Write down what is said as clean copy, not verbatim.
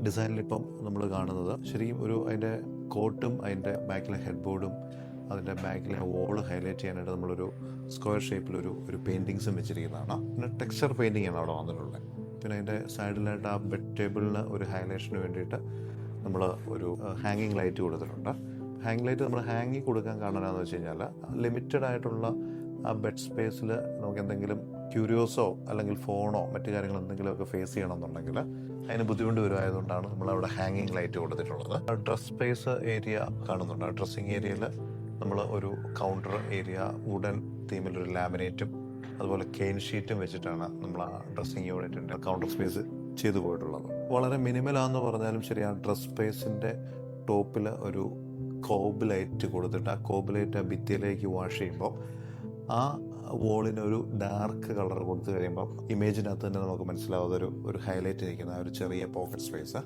ഡിസൈനിലിപ്പം നമ്മൾ കാണുന്നത് ശരിക്കും അതിൻ്റെ കോട്ടും അതിൻ്റെ ബാക്കിലെ ഹെഡ് ബോർഡും അതിൻ്റെ ബാക്കിലെ വോള് ഹൈലൈറ്റ് ചെയ്യാനായിട്ട് നമ്മളൊരു സ്ക്വയർ ഷേപ്പിലൊരു പെയിൻറ്റിങ്സും വെച്ചിരിക്കുന്നതാണ്. പിന്നെ ടെക്സ്ചർ പെയിൻറ്റിംഗ് ആണ് അവിടെ വന്നിട്ടുള്ളത്. പിന്നെ അതിൻ്റെ സൈഡിലായിട്ട് ആ ബെഡ് ടേബിളിന് ഒരു ഹൈലൈഷന് വേണ്ടിയിട്ട് നമ്മൾ ഒരു ഹാങ്ങിങ് ലൈറ്റ് കൊടുത്തിട്ടുണ്ട്. ഹാങ്ങിങ് ലൈറ്റ് നമ്മൾ ഹാങ്ങി കൊടുക്കാൻ കാണാനാന്ന് വെച്ച് കഴിഞ്ഞാൽ ലിമിറ്റഡ് ആയിട്ടുള്ള ആ ബെഡ് സ്പേസിൽ നമുക്ക് എന്തെങ്കിലും ക്യൂരിയോസോ അല്ലെങ്കിൽ ഫോണോ മറ്റു കാര്യങ്ങൾ എന്തെങ്കിലുമൊക്കെ ഫേസ് ചെയ്യണമെന്നുണ്ടെങ്കിൽ അതിന് ബുദ്ധിമുട്ട് വരുമായതുകൊണ്ടാണ് നമ്മളവിടെ ഹാങ്ങിങ് ലൈറ്റ് കൊടുത്തിട്ടുള്ളത്. ഡ്രസ് സ്പേസ് ഏരിയ കാണുന്നുണ്ട്. ഡ്രസ്സിങ് ഏരിയയിൽ നമ്മൾ ഒരു കൗണ്ടർ ഏരിയ വുഡൻ തീമിലൊരു ലാമിനേറ്റും അതുപോലെ കെയിൻ ഷീറ്റും വെച്ചിട്ടാണ് നമ്മൾ ആ ഡ്രസ്സിങ് യൂണിറ്റിൻ്റെ കൗണ്ടർ സ്പേസ് ചെയ്തു പോയിട്ടുള്ളത്. വളരെ മിനിമലാന്ന് പറഞ്ഞാലും ശരി, ആ ഡ്രസ് സ്പേസിൻ്റെ ടോപ്പിൽ ഒരു കോബ് ലൈറ്റ് കൊടുത്തിട്ട് ആ കോബ് ലൈറ്റ് ആ ഭിത്തിയിലേക്ക് വാഷ് ചെയ്യുമ്പോൾ ആ വോളിനൊരു ഡാർക്ക് കളർ കൊടുത്തു കഴിയുമ്പോൾ ഇമേജിനകത്ത് തന്നെ നമുക്ക് മനസ്സിലാവുന്ന ഒരു ഹൈലൈറ്റ് ഇരിക്കുന്ന ഒരു ചെറിയ പോക്കറ്റ് സ്പേസ്